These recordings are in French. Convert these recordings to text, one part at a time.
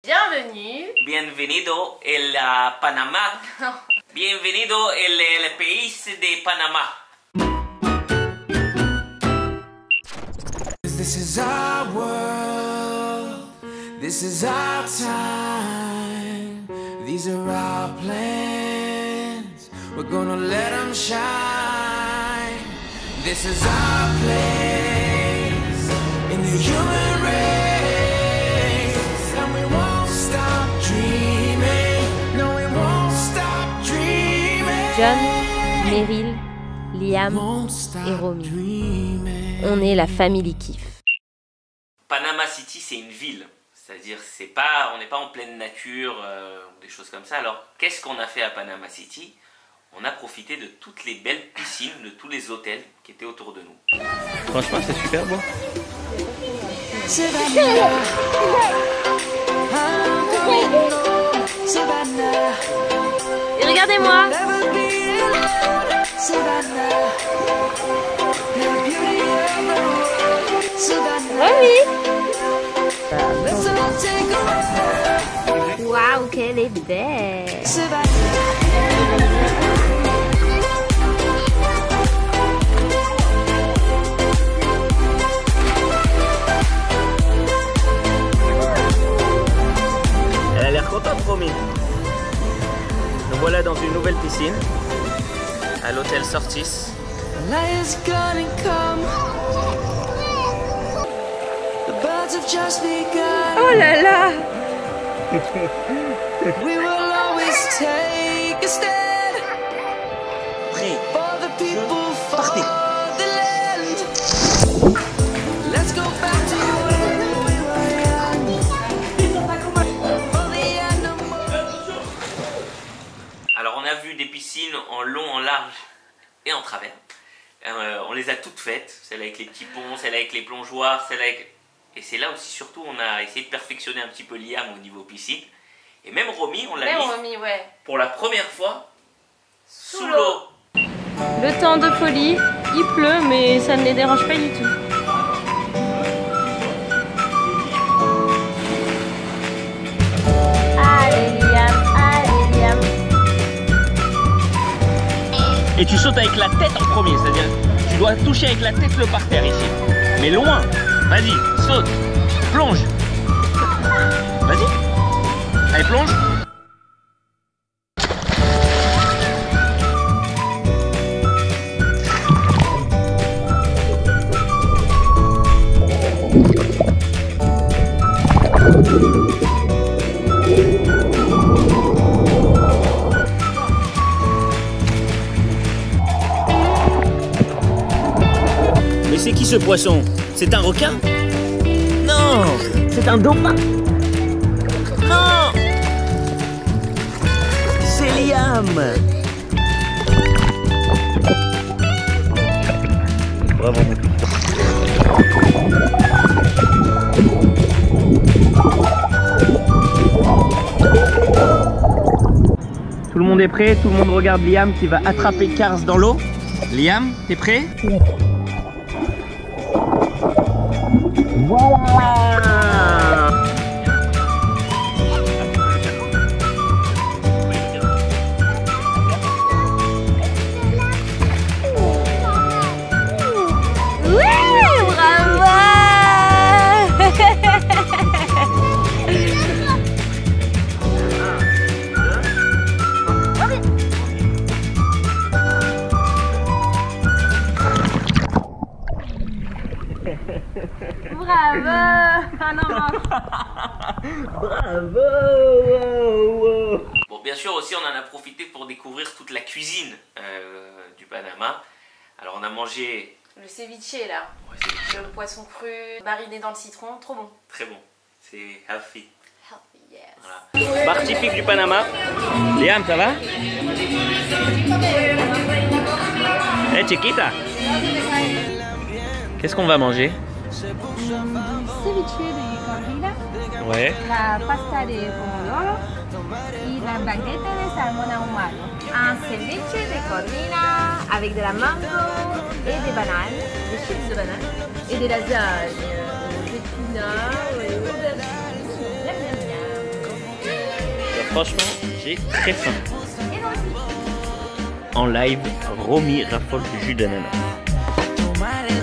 Bienvenue. Bienvenido el Panamá. Bienvenido el país de Panamá. This is our world, this is our time, these are our plans, we're gonna let them shine. This is our place in the human race, and we won't stop dreaming, no we won't stop dreaming. John, Meryl, Liam et Romy. On est la famille Kiff. Panama City, c'est une ville. C'est-à-dire, on n'est pas en pleine nature, ou des choses comme ça. Alors, qu'est-ce qu'on a fait à Panama City? On a profité de toutes les belles piscines, de tous les hôtels qui étaient autour de nous. Franchement, c'est super beau. Et regardez-moi. Oui. Waouh, qu'elle est belle. Elle a l'air contente, Romy. Nous voilà dans une nouvelle piscine, à l'hôtel Sortis. Oh là là. Prêt, partez. Alors on a vu des piscines en long, en large et en travers. On les a toutes faites, celle avec les petits ponts, celle avec les plongeoires, celle avec... Et c'est là aussi surtout on a essayé de perfectionner un petit peu Liam au niveau piscine. Et même Romy, on l'a mis Ouais. pour la première fois sous l'eau. Le temps de folie, il pleut mais ça ne les dérange pas du tout. Allez Liam. Et tu sautes avec la tête en premier, c'est-à-dire tu dois toucher avec la tête le parterre ici. Mais loin. Vas-y, saute, plonge. Vas-y. Allez, plonge. Mais c'est qui ce poisson? C'est un requin? Non, c'est un dauphin. Non, c'est Liam. Bravo. Tout le monde est prêt, tout le monde regarde Liam qui va attraper Cars dans l'eau. Liam, t'es prêt? Voilà. Oui, bravo. Bravo. Ah non. Bravo. Bon, bien sûr aussi on en a profité pour découvrir toute la cuisine du Panama. Alors on a mangé... Le ceviche là. Ouais, ceviche. Le poisson cru, mariné dans le citron, trop bon. Très bon, c'est healthy. Healthy, yes. Voilà. Bar typique du Panama. Liam, ça va? Eh, chiquita. Qu'est-ce qu'on va manger? Ceviche de cordillera, Ouais. la pasta de pomodoro y la baguette de salmon ahumado. Un ceviche de corvina avec de la mango et des bananes, des chips de bananes et des lasagnes, des épinards et aubergines. Miam, miam, miam. Franchement, j'ai très faim. En live, Romy raffole du jus d'ananas.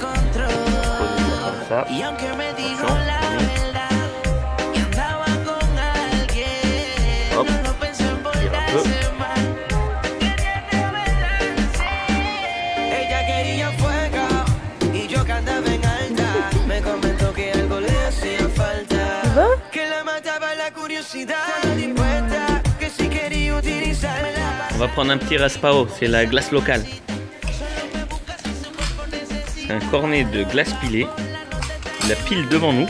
Comme ça. Hop, tire un peu. On va prendre un petit raspao, c'est la glace locale. C'est un cornet de glace pilée. Il la pile devant nous.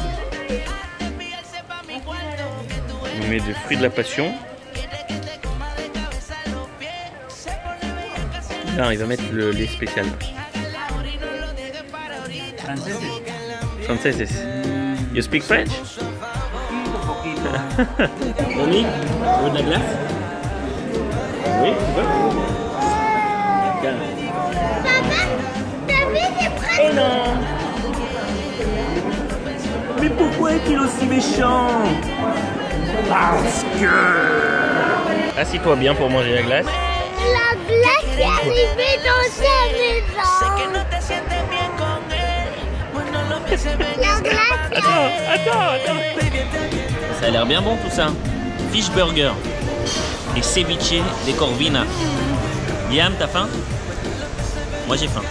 On met des fruits de la passion. Là, il va mettre le lait spécial. Franceses. You speak French? Romy, tu veux de la glace? Oui, tu veux? Tiens. Papa, t'as vu des presque... Oh non! Mais pourquoi est-il aussi méchant? Parce que... Assis-toi bien pour manger la glace. La glace est arrivée dans sa maison. La glace Attends. Ça a l'air bien bon tout ça. Fish burger et ceviche de corvina. Liam, t'as faim? Moi j'ai faim.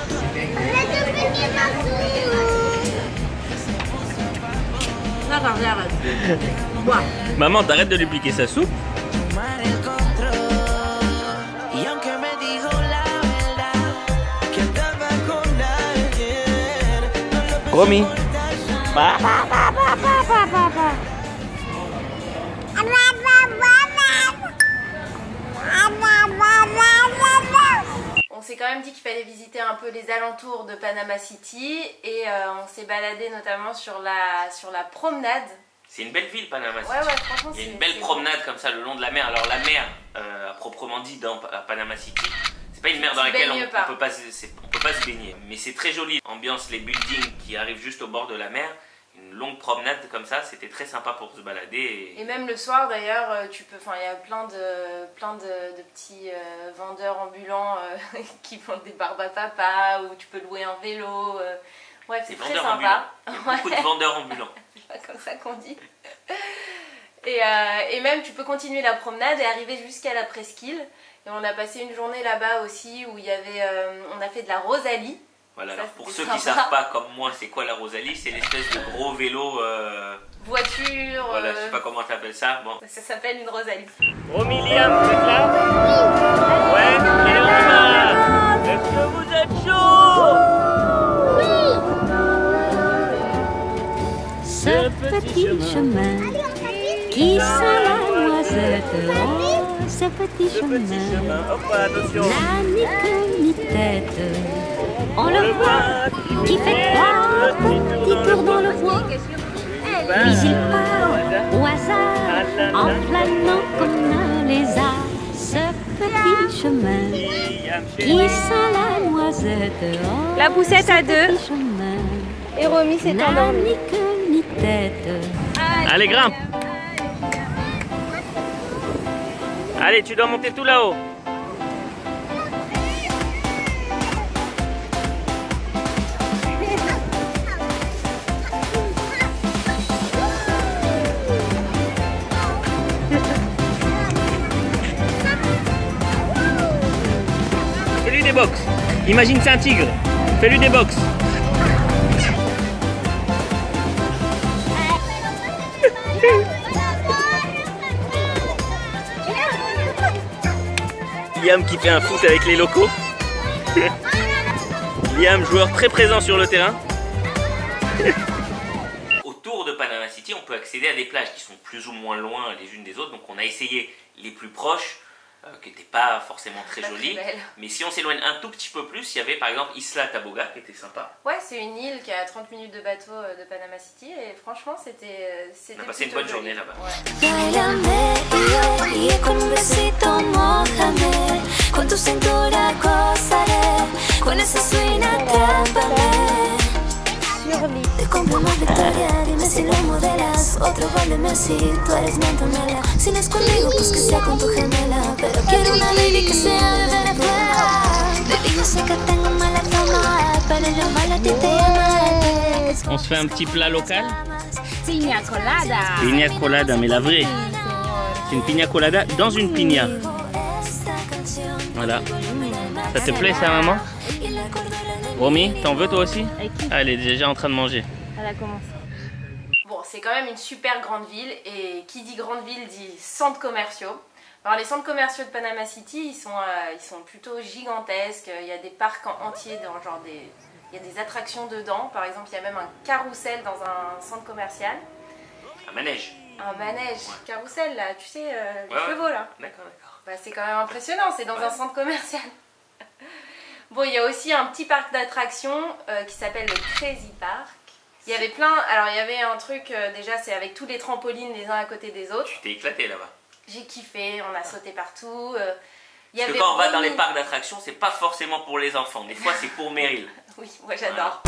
Maman, t'arrêtes de lui piquer sa soupe. Romy. On s'est quand même dit qu'il fallait visiter un peu les alentours de Panama City et on s'est baladé notamment sur la promenade. C'est une belle ville, Panama City. Ouais, franchement, il y a une belle promenade comme ça le long de la mer. Alors la mer, à proprement dit, à Panama City, c'est pas une mer dans laquelle on peut pas se baigner. Mais c'est très joli. Ambiance, les buildings qui arrivent juste au bord de la mer. Une longue promenade comme ça, c'était très sympa pour se balader. Et même le soir d'ailleurs, tu peux, il y a plein de petits vendeurs ambulants qui font des barbes à papa, ou tu peux louer un vélo. Ouais, c'est très sympa. Il y a beaucoup de vendeurs ambulants. C'est pas comme ça qu'on dit. Et même tu peux continuer la promenade et arriver jusqu'à la presqu'île. Et on a passé une journée là-bas aussi où il y avait, on a fait de la Rosalie. Voilà, ça, alors pour ceux qui ne savent pas comme moi c'est quoi la Rosalie, c'est l'espèce de gros vélo voiture. Voilà, je sais pas comment tu appelles ça. Bon. Ça s'appelle une Rosalie. Romy, Liam, vous êtes là? Ouais, allez on y va. Est-ce que vous êtes chaud? Ce petit chemin qui sent la noisette, oh, ce petit chemin n'a ni queue ni tête. On le voit qui fait trois petits tours dans le bois, puis il part au hasard en planant comme un lézard. Ce petit chemin qui sent la noisette, oh, La poussette à deux. petit chemin Et Romy s'est n'a endormie. ni queue ni tête. Allez, grimpe. Allez, tu dois monter tout là-haut. Fais-lui des box. Imagine c'est un tigre. Fais-lui des box. Liam qui fait un foot avec les locaux. Liam, joueur très présent sur le terrain. Autour de Panama City, on peut accéder à des plages qui sont plus ou moins loin les unes des autres. Donc on a essayé les plus proches, qui n'étaient pas forcément très jolies. Mais si on s'éloigne un tout petit peu plus, il y avait par exemple Isla Taboga qui était sympa. Ouais, c'est une île qui est à 30 minutes de bateau de Panama City et franchement c'était On a passé une bonne journée là-bas. Báilame y con un besito mójame, con tu cintura gozaré, con ese swing atrápame. compramos Victoria, dime si lo modelas. Otro gol de Messi, tú eres mi Antonella. Si no es conmigo, pues que sea con tu gemela. Pero quiero una lady que sea de Venezuela. Baby, yo sé que tengo mala fama, pero yo mal a ti te llamaré. On se fait un petit plat local. Piña colada. Piña colada, mais la vraie. C'est une piña colada dans une piña. Voilà. Ça te plaît ça, maman? Romy, t'en veux toi aussi? Ah, elle est déjà en train de manger. Elle a commencé. Bon, c'est quand même une super grande ville, et qui dit grande ville dit centres commerciaux. Alors les centres commerciaux de Panama City, ils sont plutôt gigantesques. Il y a des parcs entiers, dans genre il y a des attractions dedans. Par exemple, il y a même un carrousel dans un centre commercial. Un manège. Un manège, ouais. Carrousel là, tu sais, les ouais, chevaux là. D'accord, d'accord. Bah, c'est quand même impressionnant, c'est dans un centre commercial. Bon, il y a aussi un petit parc d'attractions qui s'appelle le Crazy Park. Il y avait plein, alors il y avait un truc, déjà c'est avec tous les trampolines les uns à côté des autres. Tu t'es éclaté là-bas. J'ai kiffé, on a sauté partout. Parce que quand on va dans les parcs d'attractions, c'est pas forcément pour les enfants, des fois c'est pour Meryl. Oui, moi j'adore.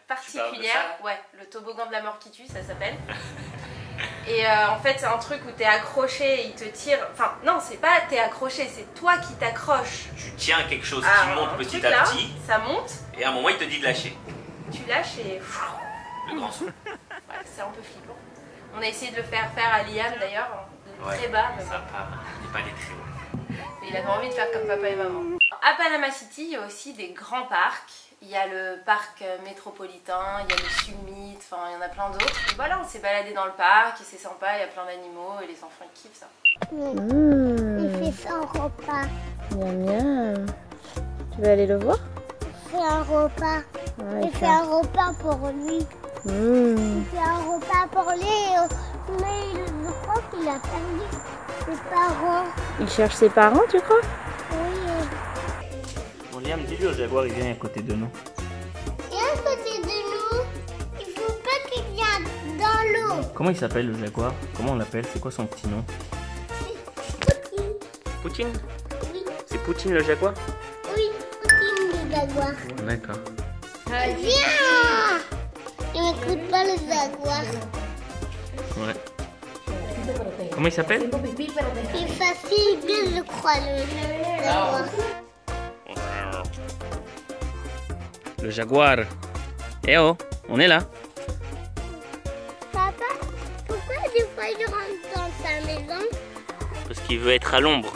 Particulière, ouais, le toboggan de la mort qui tue, ça s'appelle. Et en fait, c'est un truc où t'es accroché, il te tire. Enfin, non, c'est pas t'es accroché, c'est toi qui t'accroches. Tu tiens quelque chose qui monte petit à petit. Ça monte. Et à un moment, il te dit de lâcher. Tu lâches et. Le grand saut. Ouais, c'est un peu flippant. On a essayé de le faire à Liam d'ailleurs, de très bas. Mais ça n'est pas des très hauts. Mais il avait envie de faire comme papa et maman. À Panama City, il y a aussi des grands parcs. Il y a le parc métropolitain, il y a le Summit, enfin il y en a plein d'autres. Et voilà, on s'est baladé dans le parc et c'est sympa, il y a plein d'animaux et les enfants ils kiffent ça. Il fait son repas. Miam miam. Tu veux aller le voir? Il fait un repas. Ouais, il fait un repas pour lui. Il fait un repas pour lui, mais je crois qu'il a perdu ses parents. Il cherche ses parents, tu crois? Oui. Liam, dis-lui au jaguar, il vient à côté de nous. Et à côté de nous, il ne faut pas qu'il vienne dans l'eau. Comment il s'appelle le jaguar? Comment on l'appelle? C'est quoi son petit nom? C'est Poutine. Poutine? Oui. C'est Poutine le jaguar? Oui, Poutine le jaguar. D'accord. Viens! Il n'écoute pas le jaguar. Ouais. Comment il s'appelle? C'est facile, je crois, le jaguar. Le jaguar. Eh oh, on est là. Papa, pourquoi des fois il rentre dans sa maison? Parce qu'il veut être à l'ombre.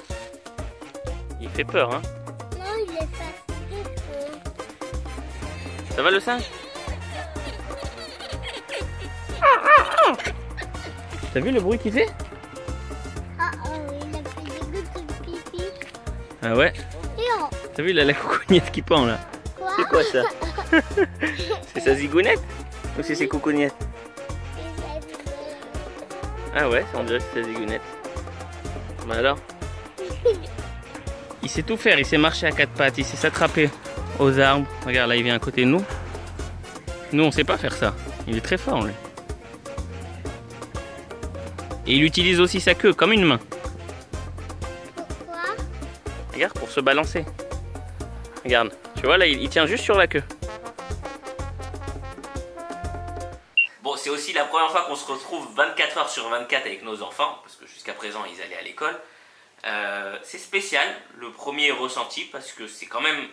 Il fait peur, hein? Non, il est fatigué. Ça va le singe? T'as vu le bruit qu'il fait? Ah oui, il a fait des gouttes de pipi. Ah ouais? T'as vu, il a la coucougnette qui pend là. C'est quoi ça? C'est sa zigounette? Ou c'est ses coucougnettes? Ah ouais, on dirait que c'est sa zigounette. Bah alors? Il sait tout faire, il sait marcher à quatre pattes, il sait s'attraper aux arbres. Regarde, là il vient à côté de nous. Nous on sait pas faire ça. Il est très fort lui. Et il utilise aussi sa queue comme une main. Pourquoi? Regarde, pour se balancer. Regarde, tu vois là, il tient juste sur la queue. Bon, c'est aussi la première fois qu'on se retrouve 24 heures sur 24 avec nos enfants, parce que jusqu'à présent ils allaient à l'école. C'est spécial, le premier ressenti, parce que c'est quand même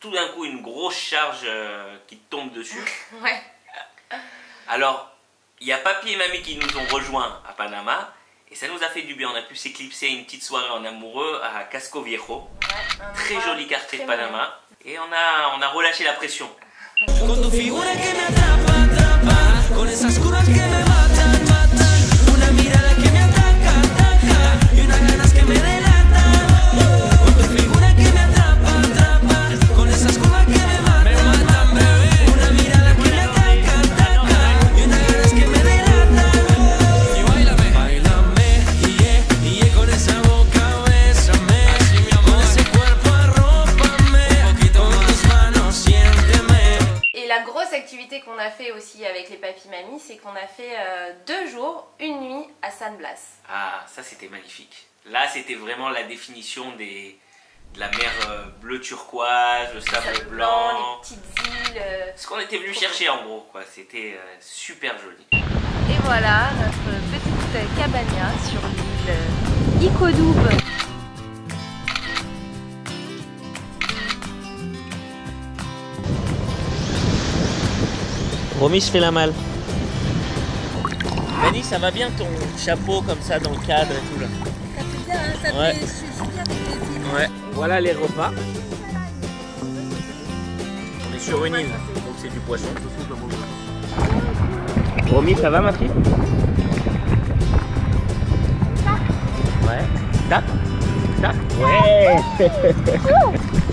tout d'un coup une grosse charge qui te tombe dessus. Ouais. Alors, il y a papy et mamie qui nous ont rejoints à Panama, et ça nous a fait du bien. On a pu s'éclipser une petite soirée en amoureux à Casco Viejo. Très joli quartier de Panama. Et on a relâché la pression. Con esas curvas que me matan, matan. Una mirada que me ataca, ataca. Y una a fait aussi avec les papis-mamies, c'est qu'on a fait 2 jours, 1 nuit à San Blas. Ah, ça c'était magnifique. Là, c'était vraiment la définition de la mer bleu turquoise, le sable blanc, les petites îles. Ce qu'on était venu chercher en gros, quoi. C'était super joli. Et voilà notre petite cabana sur l'île Ikodoub. Romy se fait la malle. Dani, ça va bien ton chapeau comme ça dans le cadre et tout là. Ça fait bien, hein, ça Ouais. fait super plaisir. Ouais. Voilà les repas. On est sur une île, donc c'est du poisson. Romy, ça va ma fille? Ouais. Tac. Tac. Ouais.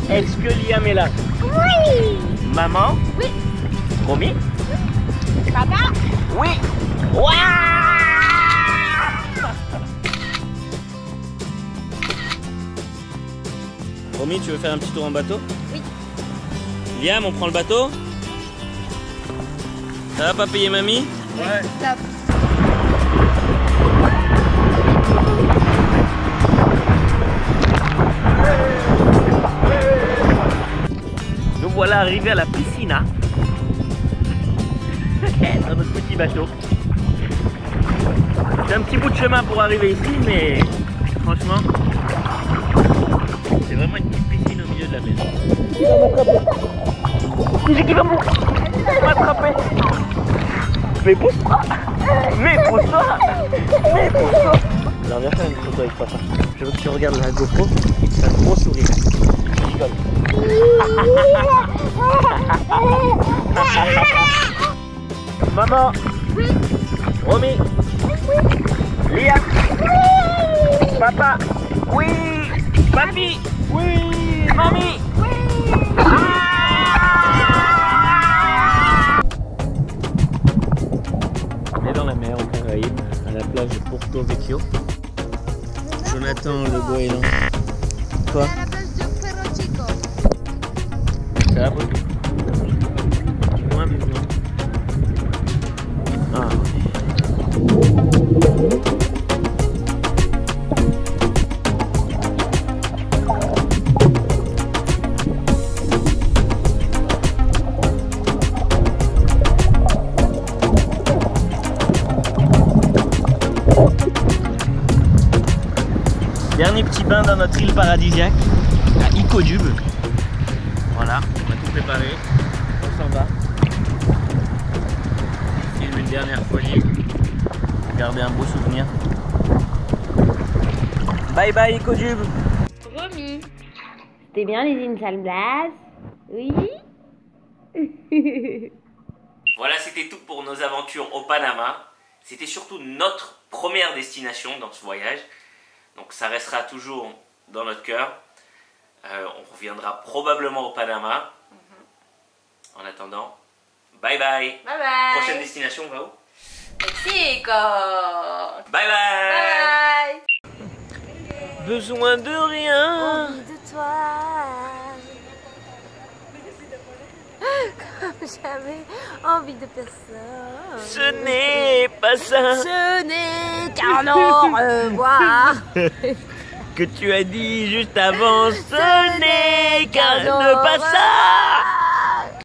Est-ce que Liam est là? Oui. Maman? Oui. Romy? Papa. Oui. Waouh! Romy, tu veux faire un petit tour en bateau? Oui. Liam, on prend le bateau? Ça va pas payer mamie? Ouais. Top. Nous voilà arrivés à la piscina. Dans notre petit bateau. C'est un petit bout de chemin pour arriver ici, mais franchement, c'est vraiment une petite piscine au milieu de la mer. Qui va m'attraper? Qui va m'attraper? Mais pousse-toi! Mais pousse-toi! Mais pousse-toi! Alors viens faire une photo avec papa. Je veux que tu regardes la GoPro et que tu fasses un gros sourire. Je rigole. Maman! Oui! Romy! Oui! Liam! Oui! Papa! Oui! Papi! Oui! Mamie! Oui! On est dans la mer, aux Caraïbes, à la plage de Porto Vecchio. Jonathan, le goéland. Quoi? À la place de Ferro Chico. Ça va, Paul? Moins vivement. Ah. Dernier petit bain dans notre île paradisiaque, à Ikodoub. Voilà, on a tout préparé, on s'en va. Filme une dernière folie, garder un beau souvenir. Bye bye Ikodoub. Romy, c'était bien les îles San Blas? Oui. Voilà, c'était tout pour nos aventures au Panama. C'était surtout notre première destination dans ce voyage. Donc ça restera toujours dans notre cœur. On reviendra probablement au Panama. En attendant, bye bye. Bye bye. Prochaine destination, on va où? Mexico. Bye bye. Bye. Besoin de rien. Envie de toi. Comme j'avais envie de personne. Ce n'est pas ça Ce n'est qu'un au revoir. que tu as dit juste avant. Ce n'est qu'un ne pas ça.